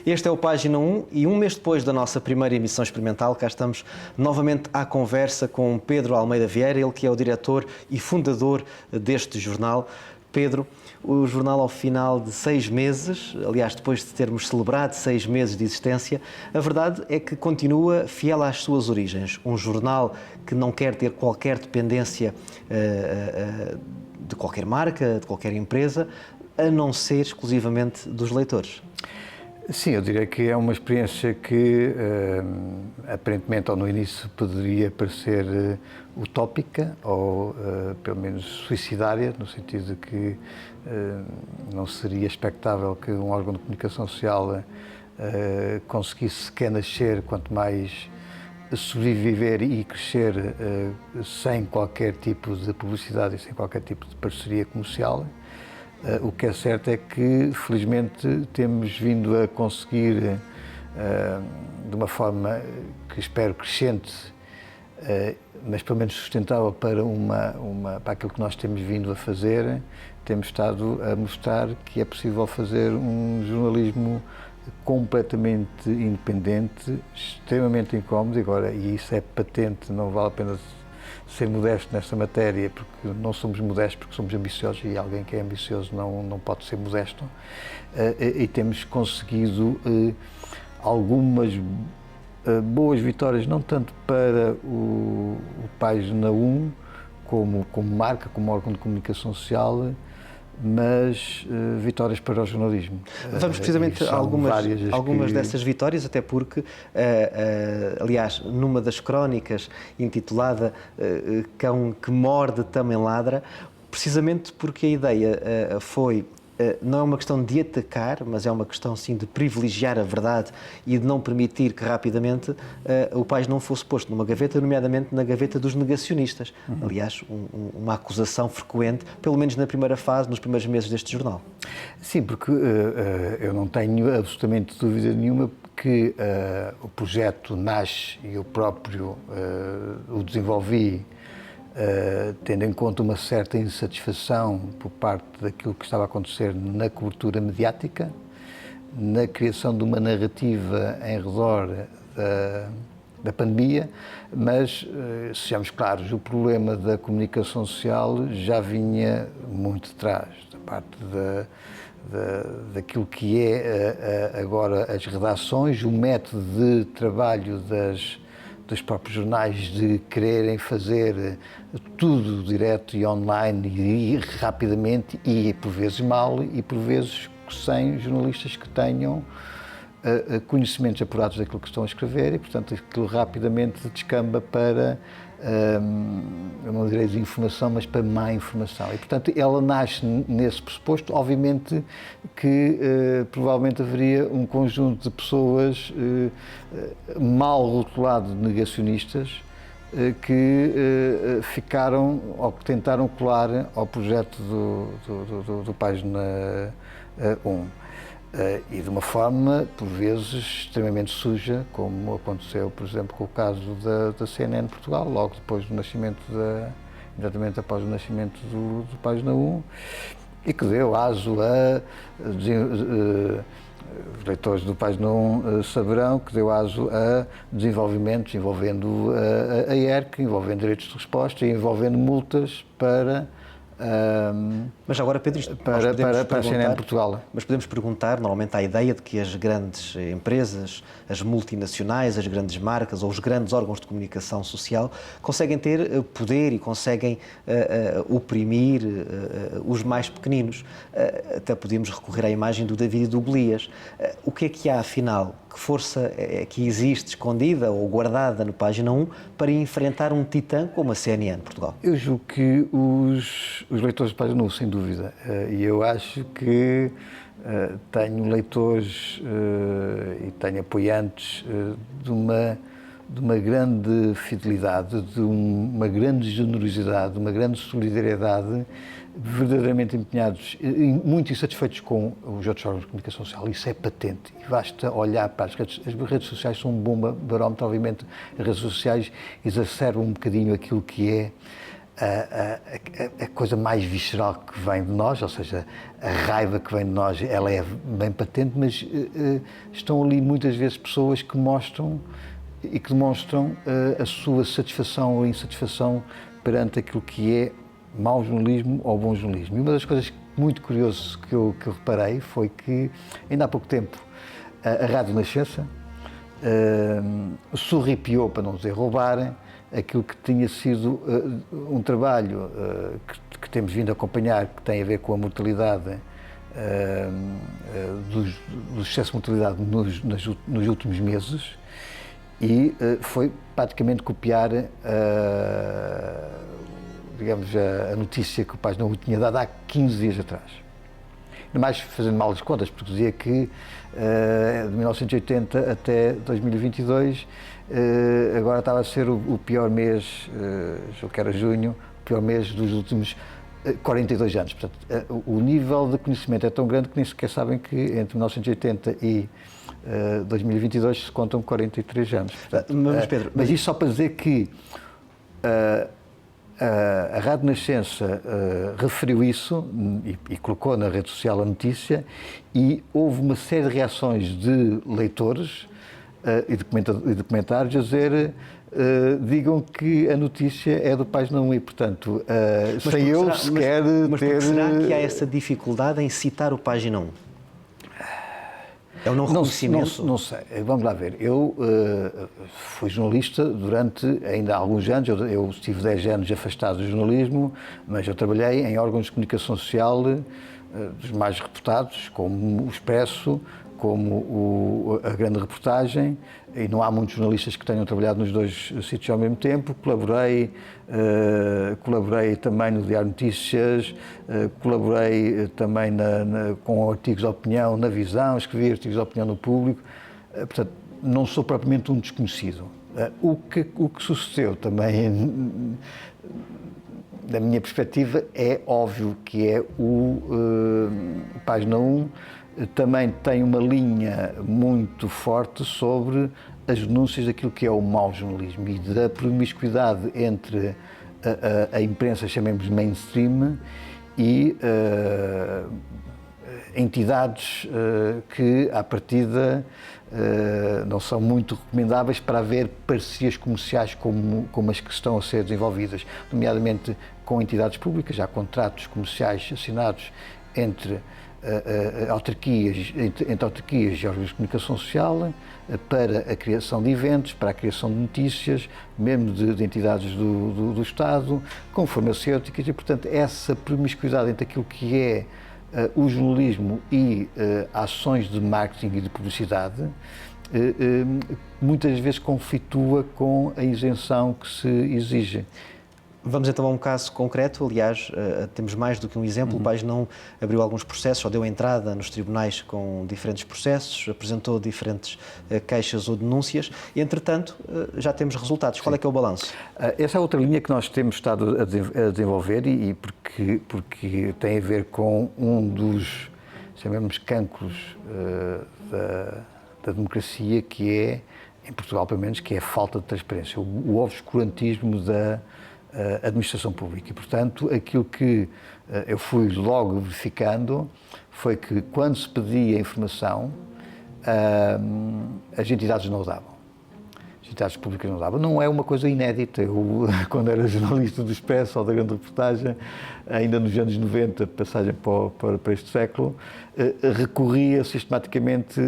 Este é o Página 1 e um mês depois da nossa primeira emissão experimental, cá estamos novamente à conversa com Pedro Almeida Vieira, ele que é o diretor e fundador deste jornal. Pedro, o jornal ao final de 6 meses, aliás, depois de termos celebrado 6 meses de existência, a verdade é que continua fiel às suas origens. Um jornal que não quer ter qualquer dependência de qualquer marca, de qualquer empresa, a não ser exclusivamente dos leitores. Sim, eu diria que é uma experiência que, aparentemente, ou no início, poderia parecer utópica ou, pelo menos, suicidária, no sentido de que não seria expectável que um órgão de comunicação social conseguisse sequer nascer, quanto mais sobreviver e crescer sem qualquer tipo de publicidade e sem qualquer tipo de parceria comercial. O que é certo é que, felizmente, temos vindo a conseguir, de uma forma que espero crescente, mas pelo menos sustentável para aquilo que nós temos vindo a fazer, temos estado a mostrar que é possível fazer um jornalismo completamente independente, extremamente incómodo, e isso é patente, não vale a pena ser modesto nesta matéria, porque não somos modestos, porque somos ambiciosos, e alguém que é ambicioso não pode ser modesto, e temos conseguido algumas boas vitórias, não tanto para o Página 1 como marca, como órgão de comunicação social, mas vitórias para o jornalismo. Vamos precisamente a algumas dessas vitórias, até porque, aliás, numa das crónicas intitulada Cão que morde também ladra, precisamente porque a ideia foi, não é uma questão de atacar, mas é uma questão sim de privilegiar a verdade e de não permitir que rapidamente o Página não fosse posto numa gaveta, nomeadamente na gaveta dos negacionistas. Aliás, uma acusação frequente, pelo menos na primeira fase, nos primeiros meses deste jornal. Sim, porque eu não tenho absolutamente dúvida nenhuma que o projeto nasce e eu próprio o desenvolvi tendo em conta uma certa insatisfação por parte daquilo que estava a acontecer na cobertura mediática, na criação de uma narrativa em redor da pandemia, mas, sejamos claros, o problema da comunicação social já vinha muito de trás, da parte daquilo que é agora as redações, o método de trabalho dos próprios jornais de quererem fazer tudo direto e online e rapidamente e por vezes mal e por vezes sem jornalistas que tenham conhecimentos apurados daquilo que estão a escrever e, portanto, aquilo rapidamente descamba para, eu não direi desinformação, mas para má informação. E, portanto, ela nasce nesse pressuposto, obviamente que provavelmente haveria um conjunto de pessoas mal rotulado de negacionistas que ficaram ou que tentaram colar ao projeto do Página 1. E de uma forma, por vezes, extremamente suja, como aconteceu, por exemplo, com o caso da CNN Portugal, logo depois do nascimento, imediatamente após o nascimento do Página 1, e que deu aso a os leitores do Página 1 saberão que deu aso a desenvolvimentos envolvendo a ERC, envolvendo direitos de resposta e envolvendo multas para mas agora, Pedro, para a CNN Portugal. Mas podemos perguntar, normalmente há a ideia de que as grandes empresas, as multinacionais, as grandes marcas ou os grandes órgãos de comunicação social conseguem ter poder e conseguem oprimir os mais pequeninos. Até podemos recorrer à imagem do David e do Golias. O que é que há, afinal? Que força é que existe escondida ou guardada no Página 1 para enfrentar um titã como a CNN Portugal? Eu julgo que os leitores do Página 1, sem dúvida, e eu acho que tenho leitores e tenho apoiantes de uma grande fidelidade, de uma grande generosidade, de uma grande solidariedade, verdadeiramente empenhados e muito insatisfeitos com os outros órgãos de comunicação social. Isso é patente e basta olhar para as redes sociais são um bom barómetro. Obviamente as redes sociais exacerbam um bocadinho aquilo que é a coisa mais visceral que vem de nós, ou seja, a raiva que vem de nós, ela é bem patente, mas estão ali muitas vezes pessoas que mostram e que demonstram a sua satisfação ou insatisfação perante aquilo que é mau jornalismo ou bom jornalismo. E uma das coisas muito curiosas que eu reparei foi que, ainda há pouco tempo, a Rádio Nascença sorripiou, para não dizer roubar, aquilo que tinha sido um trabalho que temos vindo a acompanhar, que tem a ver com a mortalidade, do excesso de mortalidade nos últimos meses, e foi praticamente copiar digamos, a notícia que o Página 1 tinha dado há 15 dias atrás. Ainda mais fazendo mal as contas, porque dizia que de 1980 até 2022 agora estava a ser o pior mês, julgo que era junho, o pior mês dos últimos 42 anos. Portanto, o nível de conhecimento é tão grande que nem sequer sabem que entre 1980 e 2022 se contam 43 anos. Portanto, mas isto só para dizer que a Rádio Nascença referiu isso e colocou na rede social a notícia, e houve uma série de reações de leitores e de comentários a dizer digam que a notícia é do Página 1 e, portanto, sem eu sequer ter... Mas será que há essa dificuldade em citar o Página 1? É o não reconhecimento? Não sei. Vamos lá ver. Eu fui jornalista durante ainda alguns anos. Eu estive 10 anos afastado do jornalismo, mas eu trabalhei em órgãos de comunicação social dos mais reputados, como o Expresso, como a Grande Reportagem, e não há muitos jornalistas que tenham trabalhado nos dois sítios ao mesmo tempo. Colaborei também no Diário Notícias, colaborei também com artigos de opinião na Visão, escrevi artigos de opinião no Público, portanto, não sou propriamente um desconhecido. O que sucedeu também, da minha perspectiva, é óbvio que é o Página 1 também tem uma linha muito forte sobre as denúncias daquilo que é o mau jornalismo e da promiscuidade entre a imprensa, chamemos mainstream, e entidades que, à partida, não são muito recomendáveis para haver parcerias comerciais como as que estão a ser desenvolvidas, nomeadamente com entidades públicas. Há contratos comerciais assinados entre autarquias e órgãos de comunicação social para a criação de eventos, para a criação de notícias, mesmo de entidades do Estado, com farmacêuticas, e, portanto, essa promiscuidade entre aquilo que é o jornalismo e ações de marketing e de publicidade muitas vezes conflitua com a isenção que se exige. Vamos então a um caso concreto. Aliás, temos mais do que um exemplo. O Página 1 abriu alguns processos, ou deu entrada nos tribunais com diferentes processos, apresentou diferentes queixas ou denúncias e, entretanto, já temos resultados. Qual é que é o balanço? Essa é outra linha que nós temos estado a desenvolver e porque tem a ver com um dos, chamemos, cancros da democracia, que é, em Portugal pelo menos, que é a falta de transparência, o obscurantismo da administração pública. E, portanto, aquilo que eu fui logo verificando foi que, quando se pedia informação, as entidades não o davam. As entidades públicas não o davam. Não é uma coisa inédita. Eu, quando era jornalista do Expresso ou da Grande Reportagem, ainda nos anos 90, passagem para este século, recorria sistematicamente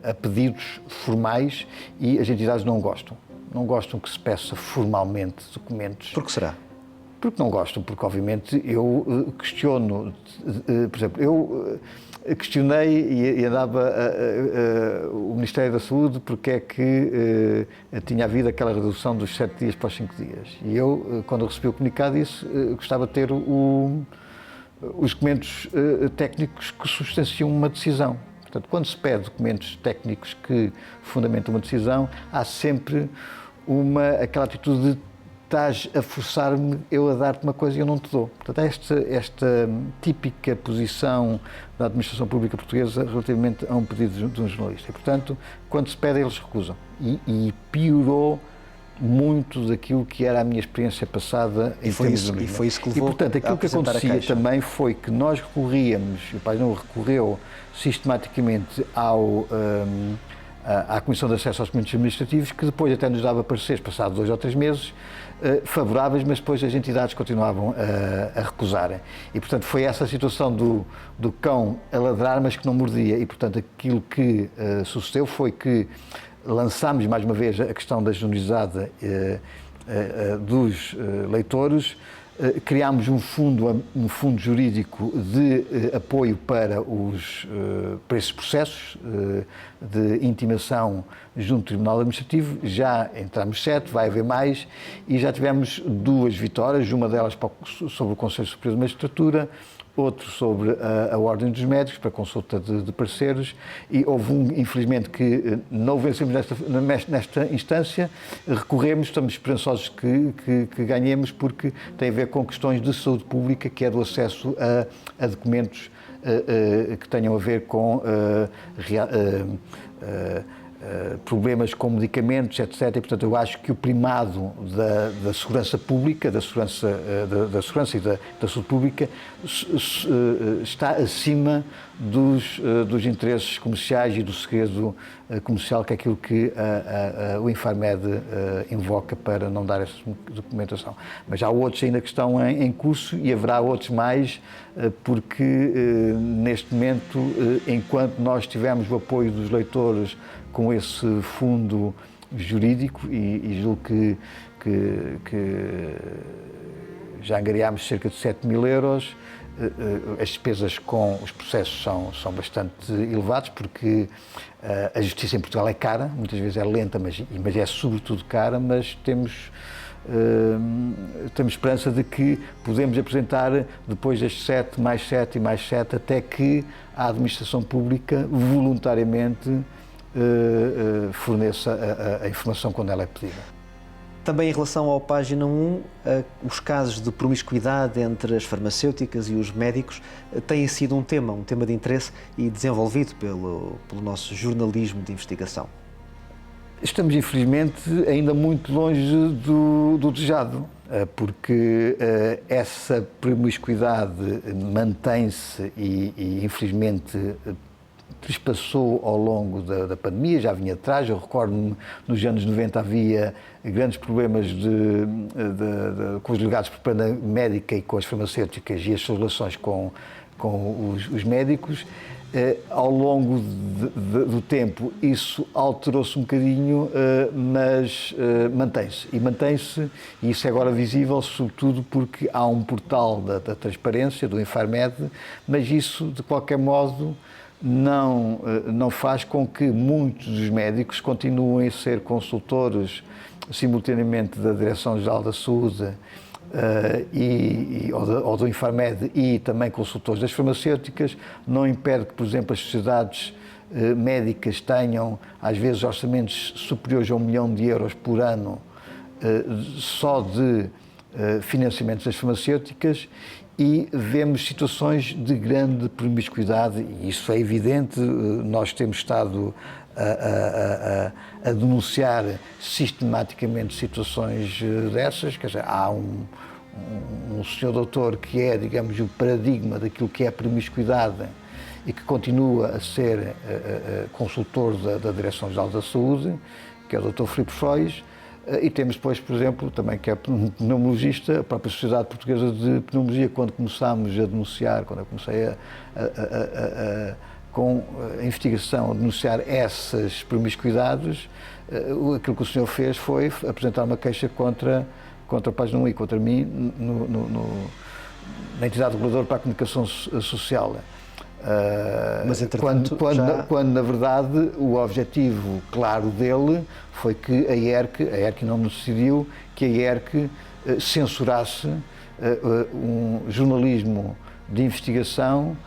a pedidos formais e as entidades não gostam. Não gostam que se peça formalmente documentos. Por que será? Porque não gostam, porque obviamente eu questiono, por exemplo, eu questionei e andava o Ministério da Saúde porque é que tinha havido aquela redução dos 7 dias para os 5 dias. E eu, quando recebi o comunicado, disse gostava de ter os documentos técnicos que substanciam uma decisão. Portanto, quando se pede documentos técnicos que fundamentam uma decisão, há sempre aquela atitude de estás a forçar-me eu a dar-te uma coisa e eu não te dou. Portanto, esta típica posição da administração pública portuguesa relativamente a um pedido de um jornalista. E, portanto, quando se pede, eles recusam. E piorou muito daquilo que era a minha experiência passada em termos de jornalismo. E foi isso que levou portanto, aquilo que acontecia também foi que nós recorríamos, e o Paz de Nuno recorreu sistematicamente à Comissão de Acesso aos Documentos Administrativos, que depois até nos dava pareceres, passados 2 ou 3 meses, favoráveis, mas depois as entidades continuavam a recusarem. E, portanto, foi essa a situação do cão a ladrar, mas que não mordia. E, portanto, aquilo que sucedeu foi que lançámos, mais uma vez, a questão da generosidade dos leitores, criámos um fundo jurídico de apoio para esses processos de intimação junto ao Tribunal Administrativo. Já entramos 7, vai haver mais, e já tivemos 2 vitórias, uma delas sobre o Conselho Superior de Magistratura, outro sobre a Ordem dos Médicos, para consulta de parceiros, e houve infelizmente, que não vencemos nesta instância, recorremos, estamos esperançosos que ganhemos, porque tem a ver com questões de saúde pública, que é do acesso a documentos que tenham a ver com problemas com medicamentos, etc. E, portanto, eu acho que o primado da segurança pública, da segurança e da saúde pública está acima dos interesses comerciais e do segredo comercial, que é aquilo que o Infarmed invoca para não dar essa documentação. Mas há outros ainda que estão em curso, e haverá outros mais, porque neste momento, enquanto nós tivermos o apoio dos leitores com esse fundo jurídico, e julgo que já angariámos cerca de 7.000 euros, as despesas com os processos são bastante elevadas, porque a justiça em Portugal é cara, muitas vezes é lenta, mas é sobretudo cara, mas temos esperança de que podemos apresentar, depois destes 7, mais 7 e mais 7, até que a administração pública voluntariamente forneça a informação quando ela é pedida. Também em relação ao Página 1, os casos de promiscuidade entre as farmacêuticas e os médicos têm sido um tema de interesse e desenvolvido pelo nosso jornalismo de investigação. Estamos, infelizmente, ainda muito longe do desejado, porque essa promiscuidade mantém-se e infelizmente, trespassou ao longo da pandemia, já vinha atrás. Eu recordo-me, nos anos 90 havia grandes problemas com os delegados de propaganda médica e com as farmacêuticas e as suas relações com os médicos. Ao longo do tempo isso alterou-se um bocadinho, mas mantém-se, e isso é agora visível, sobretudo porque há um portal da transparência, do Infarmed, mas isso, de qualquer modo, não faz com que muitos dos médicos continuem a ser consultores simultaneamente da Direção-Geral da Saúde ou do Infarmed, e também consultores das farmacêuticas. Não impede que, por exemplo, as sociedades médicas tenham, às vezes, orçamentos superiores a 1 milhão de euros por ano só de financiamentos das farmacêuticas, e vemos situações de grande promiscuidade, e isso é evidente. Nós temos estado a denunciar sistematicamente situações dessas. Quer dizer, há um senhor doutor que é, digamos, o paradigma daquilo que é a promiscuidade e que continua a ser consultor da Direção-Geral da Saúde, que é o Dr. Filipe Frois. E temos depois, por exemplo, também, que é pneumologista, a própria Sociedade Portuguesa de Pneumologia. Quando começámos a denunciar, quando eu comecei com a investigação, a denunciar essas promiscuidades, aquilo que o senhor fez foi apresentar uma queixa contra a Página 1 e contra mim na entidade reguladora para a comunicação social. Mas, entretanto, quando, na verdade, o objetivo claro dele foi que a IERC não decidiu que a IERC censurasse um jornalismo de investigação,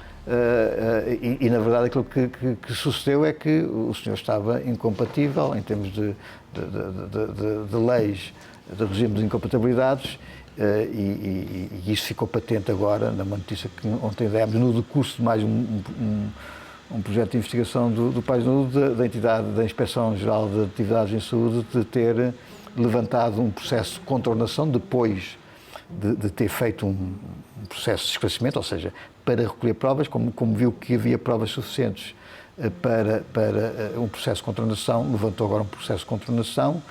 e na verdade aquilo que sucedeu é que o senhor estava incompatível em termos de leis, de regime de incompatibilidades. E isso ficou patente agora numa notícia que ontem demos, no decurso de mais um projeto de investigação do Página 1, da entidade da Inspeção-Geral de Atividades em Saúde, de ter levantado um processo de contornação depois de ter feito um processo de esclarecimento, ou seja, para recolher provas, como viu que havia provas suficientes para um processo de contornação, levantou agora um processo de contornação.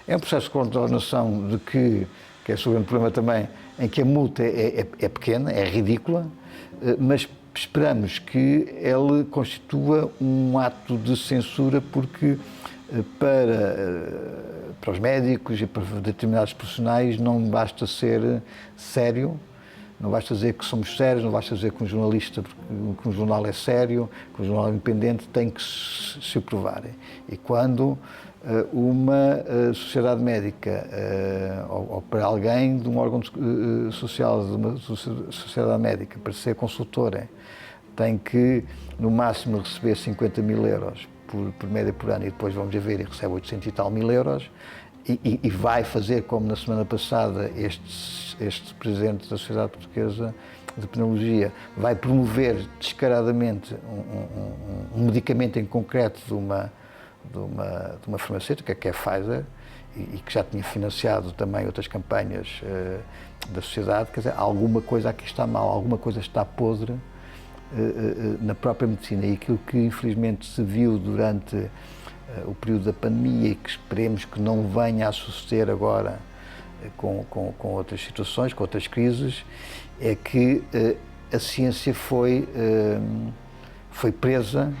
É um processo de contornação que é o seu grande problema também, em que a multa é pequena, é ridícula, mas esperamos que ele constitua um ato de censura, porque para os médicos e para determinados profissionais não basta ser sério, não basta dizer que somos sérios, não basta dizer que um jornalista, que um jornal é sério, que um jornal é independente, tem que se provar. E quando uma sociedade médica ou para alguém de um órgão social, de uma sociedade médica, para ser consultora, tem que no máximo receber 50 mil euros por média por ano, e depois vamos ver e recebe 800 e tal mil euros, e vai fazer, como na semana passada este presidente da Sociedade Portuguesa de Pneumologia vai promover descaradamente um medicamento em concreto de uma farmacêutica, que é a Pfizer, e que já tinha financiado também outras campanhas da sociedade. Quer dizer, alguma coisa aqui está mal, alguma coisa está podre na própria medicina, e aquilo que infelizmente se viu durante o período da pandemia, e que esperemos que não venha a suceder agora com outras situações, com outras crises, é que a ciência foi presa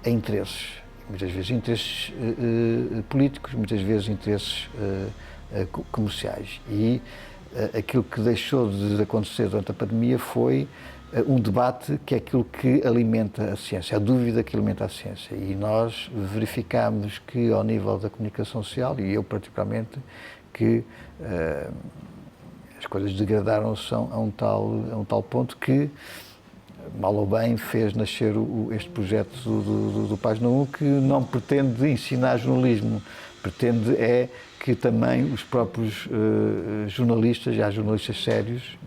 a interesses, muitas vezes interesses políticos, muitas vezes interesses comerciais, e aquilo que deixou de acontecer durante a pandemia foi um debate que é aquilo que alimenta a ciência, a dúvida que alimenta a ciência. E nós verificamos que, ao nível da comunicação social, e eu particularmente, que as coisas degradaram-se a um tal ponto que, mal ou bem, fez nascer este projeto do Página 1, que não pretende ensinar jornalismo, pretende que também os próprios jornalistas, e há jornalistas sérios,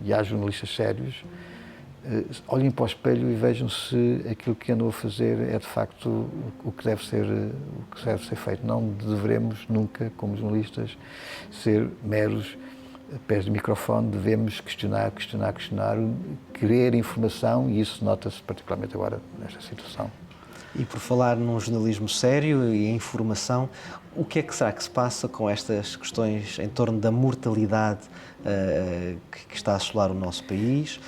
olhem para o espelho e vejam se aquilo que andam a fazer é de facto o que deve ser feito. Não deveremos nunca, como jornalistas, ser meros pés de microfone. Devemos questionar, querer informação, e isso nota-se particularmente agora nesta situação. E por falar num jornalismo sério e em informação, o que é que será que se passa com estas questões em torno da mortalidade que está a assolar o nosso país?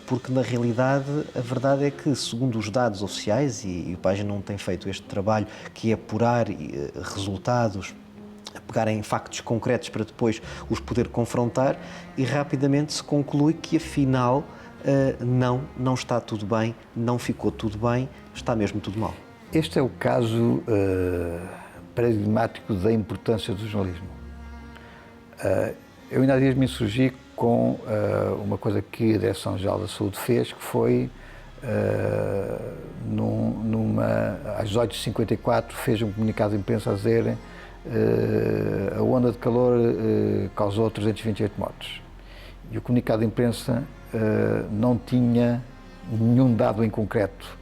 Porque, na realidade, a verdade é que, segundo os dados oficiais, e o Página não tem feito este trabalho, que é apurar resultados, pegar em factos concretos para depois os poder confrontar, e rapidamente se conclui que, afinal, não está tudo bem, não ficou tudo bem, está mesmo tudo mal. Este é o caso paradigmático da importância do jornalismo. Eu ainda há dias me insurgi com uma coisa que a Direção-Geral da Saúde fez, que foi, às 18h54, fez um comunicado de imprensa a dizer a onda de calor causou 328 mortes. E o comunicado de imprensa não tinha nenhum dado em concreto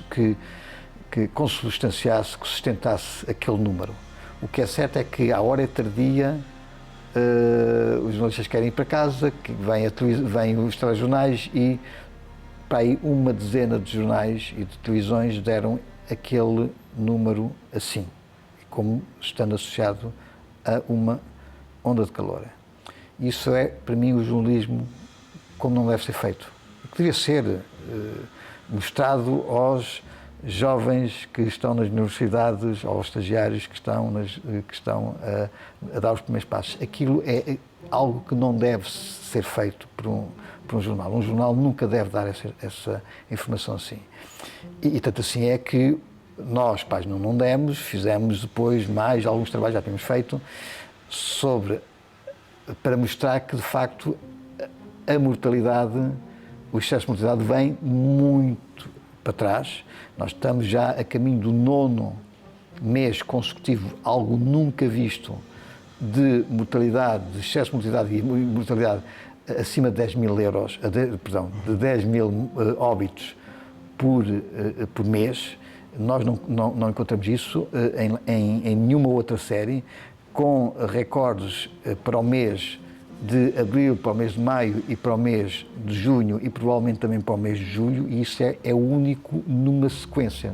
que consubstanciasse, que sustentasse aquele número. O que é certo é que, à hora tardia, os jornalistas querem ir para casa, que vêm os telejornais, e para aí uma dezena de jornais e de televisões deram aquele número assim, como estando associado a uma onda de calor. Isso é, para mim, o jornalismo como não deve ser feito. O que devia ser mostrado aos jovens que estão nas universidades, aos estagiários que estão a dar os primeiros passos. Aquilo é algo que não deve ser feito por um jornal. Um jornal nunca deve dar essa informação assim. E tanto assim é que nós, Página, não demos, fizemos depois mais alguns trabalhos, já tínhamos feito, para mostrar que, de facto, a mortalidade, o excesso de mortalidade vem muito para trás. Nós estamos já a caminho do 9º mês consecutivo, algo nunca visto, de mortalidade, de excesso de mortalidade e mortalidade acima de 10 mil euros, de 10 mil óbitos por mês. Nós não encontramos isso em nenhuma outra série. com recordes para o mês de abril, para o mês de maio e para o mês de junho e provavelmente também para o mês de julho, e isso é único numa sequência.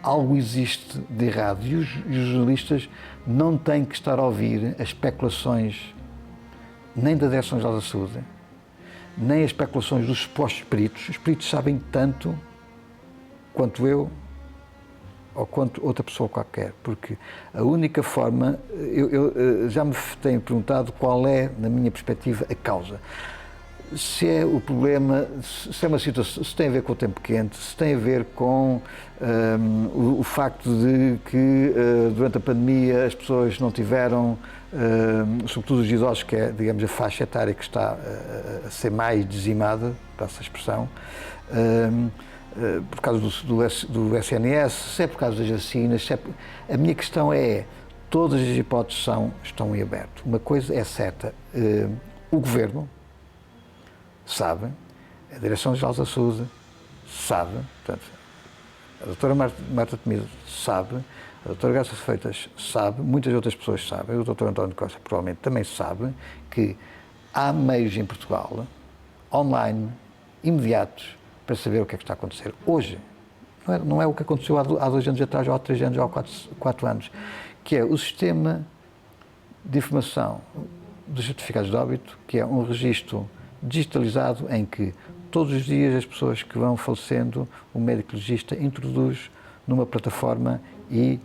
Algo existe de errado e os jornalistas não têm que estar a ouvir as especulações nem da Direção-Geral da Saúde, nem as especulações dos supostos peritos. Os peritos sabem tanto quanto eu ou quanto outra pessoa qualquer, porque a única forma, eu já me tenho perguntado qual é, na minha perspectiva, a causa. Se é o problema, se é uma situação, se tem a ver com o tempo quente, se tem a ver com o facto de que durante a pandemia as pessoas não tiveram, sobretudo os idosos, que é, digamos, a faixa etária que está a ser mais dizimada, passa a expressão, por causa do SNS, se é por causa das vacinas, a minha questão é, todas as hipóteses estão em aberto. Uma coisa é certa, o Governo sabe, a Direção-Geral da Saúde sabe, portanto, a doutora Marta Temido sabe, a doutora Graça Freitas sabe, muitas outras pessoas sabem, o doutor António Costa provavelmente também sabe que há meios em Portugal, online, imediatos, para saber o que é que está a acontecer. Hoje, não é o que aconteceu há 2 anos atrás, ou há 3 anos, ou há 4 anos, que é o sistema de informação dos certificados de óbito, que é um registro digitalizado em que todos os dias as pessoas que vão falecendo, o médico legista introduz numa plataforma e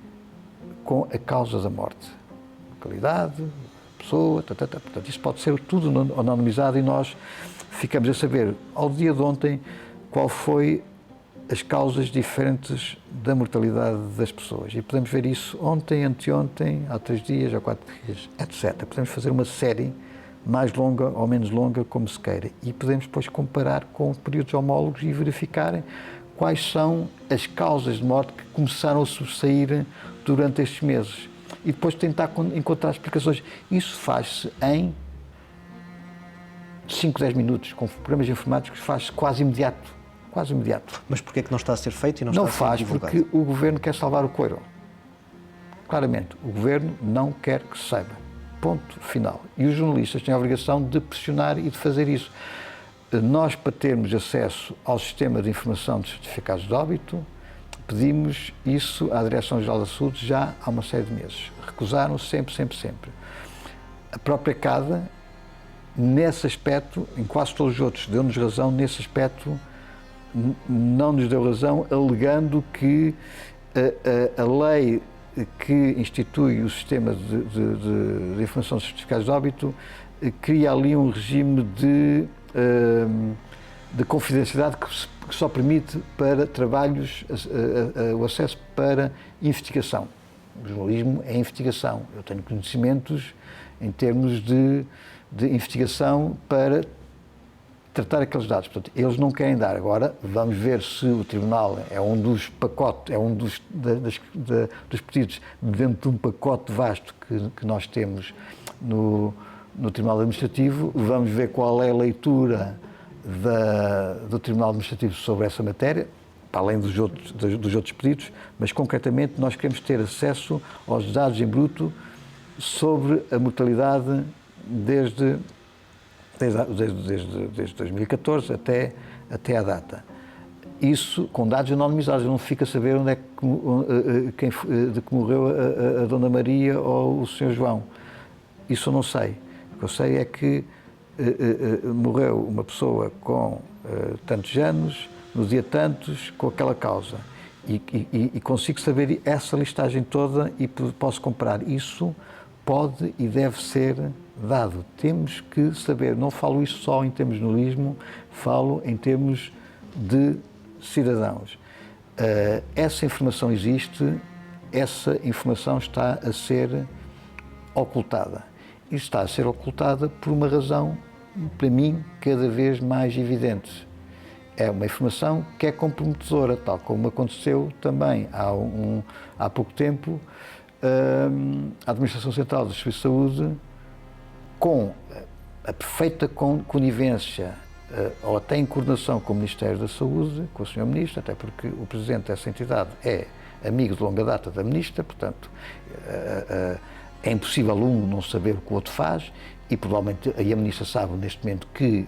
com a causa da morte, localidade, pessoa, portanto, isso pode ser tudo anonimizado e nós ficamos a saber, ao dia de ontem, qual foi as causas diferentes da mortalidade das pessoas. E podemos ver isso ontem, anteontem, há 3 dias, há 4 dias, etc. Podemos fazer uma série mais longa ou menos longa, como se queira. E podemos depois comparar com períodos homólogos e verificarem quais são as causas de morte que começaram a sobressair durante estes meses. E depois tentar encontrar explicações. Isso faz-se em 5, 10 minutos, com programas informáticos, faz-se quase imediato. Quase imediato. Mas porquê é que não está a ser feito e não está a ser divulgado? Não faz porque o Governo quer salvar o coiro. Claramente, o Governo não quer que se saiba. Ponto final. E os jornalistas têm a obrigação de pressionar e de fazer isso. Nós, para termos acesso ao sistema de informação de certificados de óbito, pedimos isso à Direção-Geral da Saúde já há uma série de meses. Recusaram sempre. A própria CADA, nesse aspecto, em quase todos os outros, deu-nos razão, nesse aspecto não nos deu razão, alegando que a lei que institui o sistema de informação de certificados de óbito cria ali um regime de confidencialidade que só permite para trabalhos o acesso para investigação. O jornalismo é investigação. Eu tenho conhecimentos em termos de investigação para tratar aqueles dados. Portanto, eles não querem dar. Agora, vamos ver se o Tribunal é um dos pacotes, é um dos pedidos dentro de um pacote vasto que nós temos no Tribunal Administrativo. Vamos ver qual é a leitura do Tribunal Administrativo sobre essa matéria, para além dos outros pedidos, mas concretamente nós queremos ter acesso aos dados em bruto sobre a mortalidade desde 2014 até à data. Isso com dados anonimizados, não fica a saber onde é de que morreu a Dona Maria ou o Sr. João. Isso eu não sei. O que eu sei é que morreu uma pessoa com tantos anos, no dia tantos, com aquela causa. E consigo saber essa listagem toda e posso comparar. Isso pode e deve ser dado. Temos que saber, não falo isso só em termos de jornalismo, falo em termos de cidadãos. Essa informação existe, essa informação está a ser ocultada. E está a ser ocultada por uma razão, para mim, cada vez mais evidente. É uma informação que é comprometedora, tal como aconteceu também há pouco tempo, a Administração Central do Serviço de Saúde, com a perfeita conivência ou até em coordenação com o Ministério da Saúde, com o Sr. Ministro, até porque o Presidente dessa entidade é amigo de longa data da Ministra, portanto, é impossível um não saber o que o outro faz e provavelmente a Ministra sabe neste momento que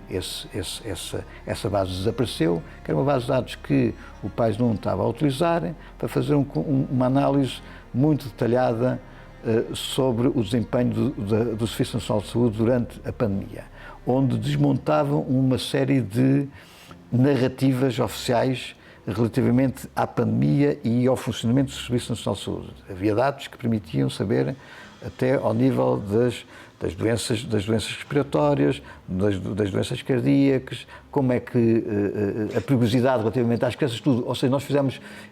essa base desapareceu, que era uma base de dados que o Pais não estava a utilizar para fazer uma análise muito detalhada sobre o desempenho do Serviço Nacional de Saúde durante a pandemia, onde desmontavam uma série de narrativas oficiais relativamente à pandemia e ao funcionamento do Serviço Nacional de Saúde. Havia dados que permitiam saber até ao nível das doenças respiratórias, das doenças cardíacas, como é que a perigosidade relativamente às crianças, tudo. Ou seja,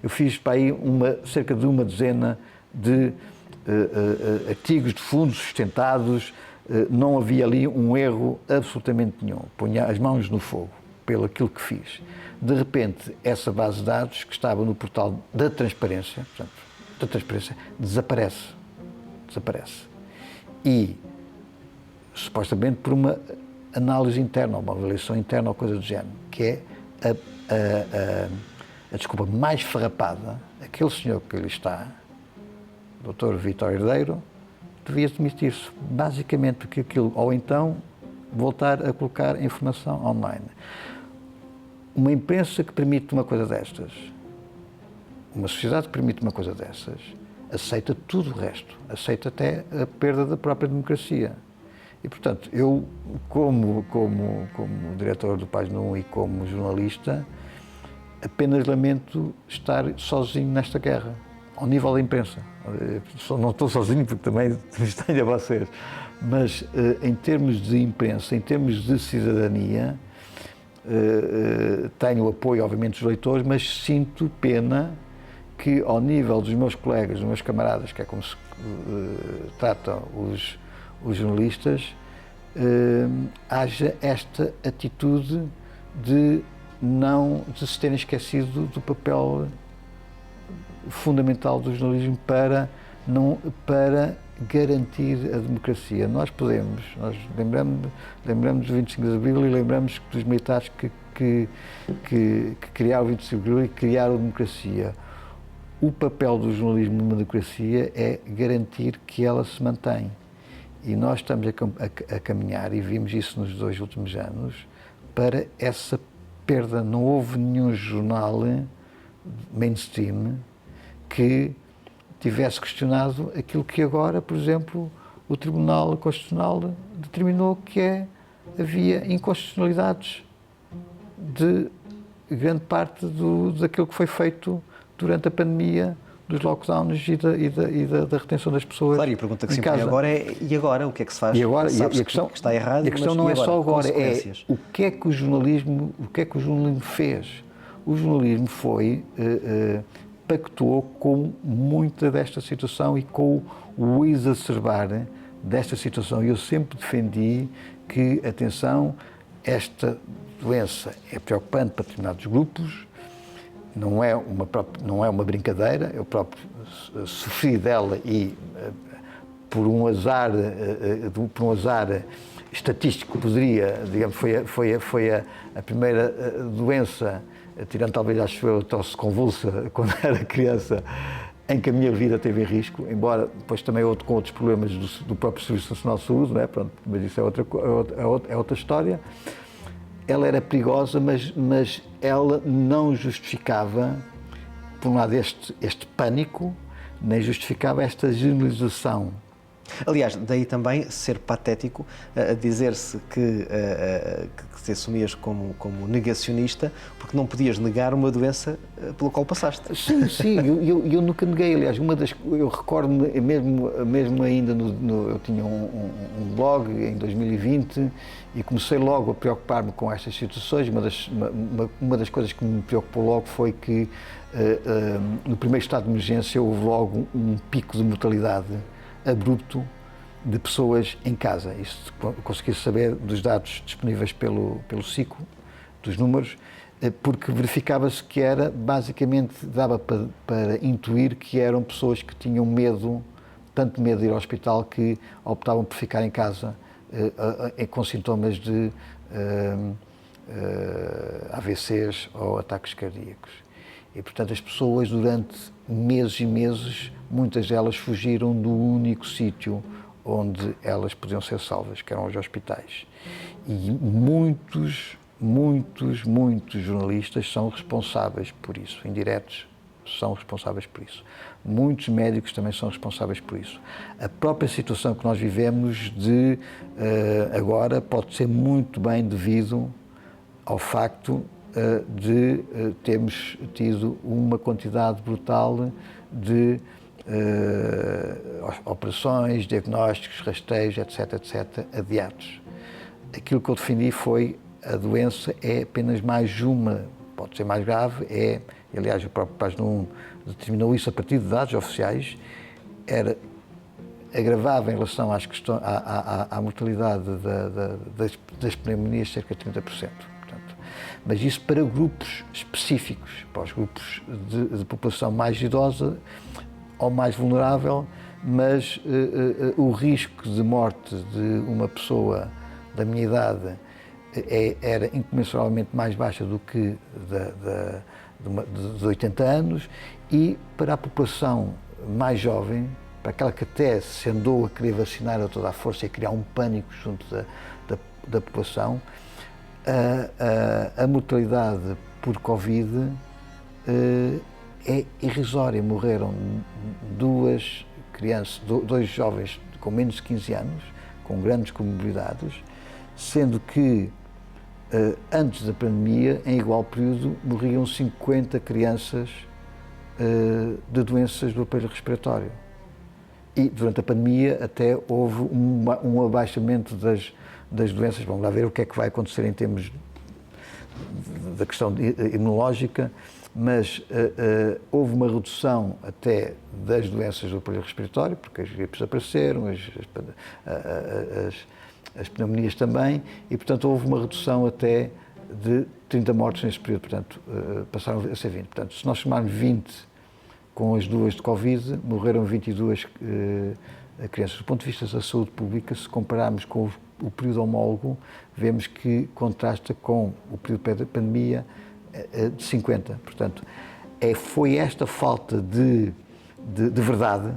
eu fiz para aí cerca de uma dezena de artigos de fundos sustentados, não havia ali um erro absolutamente nenhum. Punha as mãos no fogo pelo aquilo que fiz. De repente, essa base de dados que estava no portal da transparência, desaparece. E, supostamente, por uma análise interna, ou uma avaliação interna, ou coisa do género, que é a desculpa mais farrapada, aquele senhor que ali está, o Dr. Vítor Herdeiro, devia demitir-se, basicamente, porque aquilo, ou então voltar a colocar informação online. Uma imprensa que permite uma coisa destas, uma sociedade que permite uma coisa dessas, aceita tudo o resto, aceita até a perda da própria democracia. E, portanto, eu, como diretor do Página 1 e como jornalista, apenas lamento estar sozinho nesta guerra, ao nível da imprensa. Não estou sozinho porque também tenho a vocês, mas em termos de imprensa, em termos de cidadania, tenho o apoio, obviamente, dos leitores, mas sinto pena que, ao nível dos meus colegas, dos meus camaradas, que é como se tratam os jornalistas, haja esta atitude de se terem esquecido do papel fundamental do jornalismo para garantir a democracia. Nós lembramos do 25 de Abril e lembramos dos militares que criaram o 25 de Abril e criaram a democracia. O papel do jornalismo numa democracia é garantir que ela se mantém. E nós estamos a caminhar, e vimos isso nos 2 últimos anos, para essa perda. Não houve nenhum jornal mainstream que tivesse questionado aquilo que agora, por exemplo, o Tribunal Constitucional determinou que havia inconstitucionalidades de grande parte daquilo que foi feito durante a pandemia, dos lockdowns e da retenção das pessoas. Claro, e a pergunta que se impõe agora é: e agora? O que é que se faz? E agora, Sabes a questão, que está errado, a questão não é só agora, é o que é que o jornalismo fez. O jornalismo pactuou com muita desta situação e com o exacerbar desta situação. Eu sempre defendi que, atenção, esta doença é preocupante para determinados grupos, não é uma brincadeira, eu próprio sofri dela e por um azar estatístico poderia, digamos, foi a primeira doença, tirando talvez, acho eu, a tosse convulsa quando era criança, em que a minha vida teve em risco, embora depois também com outros problemas do próprio Serviço Nacional de Saúde, não é? Pronto, mas isso é outra história. Ela era perigosa, mas ela não justificava, por um lado, este pânico, nem justificava esta generalização. Aliás, daí também ser patético a dizer-se que te assumias como negacionista porque não podias negar uma doença pela qual passaste. Sim, eu nunca neguei. Aliás, eu recordo-me, mesmo ainda, eu tinha um blog em 2020 e comecei logo a preocupar-me com estas situações. Uma das coisas que me preocupou logo foi que no primeiro estado de emergência houve logo um pico de mortalidade abrupto de pessoas em casa. Isso consegui saber dos dados disponíveis pelo SICO, dos números, porque verificava-se que dava para intuir que eram pessoas que tinham tanto medo de ir ao hospital, que optavam por ficar em casa com sintomas de AVCs ou ataques cardíacos. E, portanto, as pessoas, durante meses e meses, muitas delas fugiram do único sítio onde elas podiam ser salvas, que eram os hospitais. E muitos jornalistas são responsáveis por isso, indiretos são responsáveis por isso. Muitos médicos também são responsáveis por isso. A própria situação que nós vivemos agora pode ser muito bem devido ao facto de termos tido uma quantidade brutal de operações, diagnósticos, rastreios, etc., adiados. Aquilo que eu defendi foi: a doença é apenas mais uma, pode ser mais grave, aliás, o próprio Página 1 determinou isso a partir de dados oficiais, agravava em relação à mortalidade das pneumonias cerca de 30%. Portanto, mas isso para grupos específicos, para os grupos de população mais idosa ou mais vulnerável, mas o risco de morte de uma pessoa da minha idade era incomensuravelmente mais baixa do que de 80 anos, e para a população mais jovem, para aquela que até se andou a querer vacinar a toda a força e a criar um pânico junto da população, a mortalidade por Covid é irrisória. Morreram dois jovens com menos de 15 anos, com grandes comorbidades, sendo que antes da pandemia, em igual período, morriam 50 crianças de doenças do aparelho respiratório. E durante a pandemia até houve um abaixamento das doenças. Vamos lá ver o que é que vai acontecer em termos da questão imunológica, mas houve uma redução até das doenças do aparelho respiratório, porque as gripes apareceram, as pneumonias também, e, portanto, houve uma redução até de 30 mortes nesse período, portanto, passaram a ser 20. Portanto, se nós somarmos 20 com as duas de Covid, morreram 22 crianças. Do ponto de vista da saúde pública, se compararmos com o período homólogo, vemos que contrasta com o período da pandemia de 50. Portanto, foi esta falta de verdade,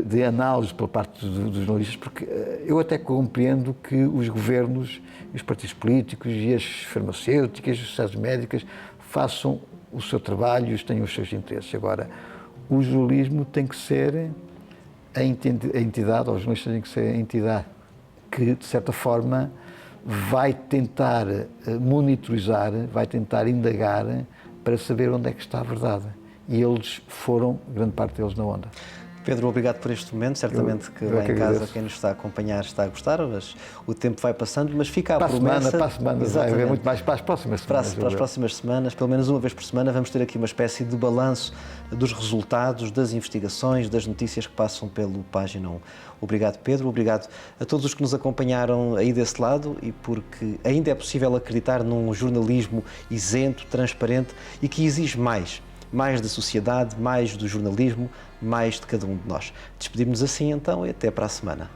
de análise pela parte dos jornalistas, porque eu até compreendo que os governos, os partidos políticos e as farmacêuticas, as sociedades médicas façam o seu trabalho, tenham os seus interesses. Agora, o jornalismo tem que ser a entidade, ou os jornalistas têm que ser a entidade que, de certa forma, vai tentar monitorizar, vai tentar indagar para saber onde é que está a verdade. E eles foram, grande parte deles, na onda. Pedro, obrigado por este momento. Certamente que lá em casa quem nos está a acompanhar está a gostar, mas o tempo vai passando, mas fica a promessa. Para a semana vai haver muito mais para as próximas semanas. Para as próximas semanas, pelo menos uma vez por semana, vamos ter aqui uma espécie de balanço dos resultados, das investigações, das notícias que passam pelo Página 1. Obrigado, Pedro. Obrigado a todos os que nos acompanharam aí desse lado, e porque ainda é possível acreditar num jornalismo isento, transparente e que exige mais da sociedade, mais do jornalismo, mais de cada um de nós. Despedimos-nos assim então e até para a semana.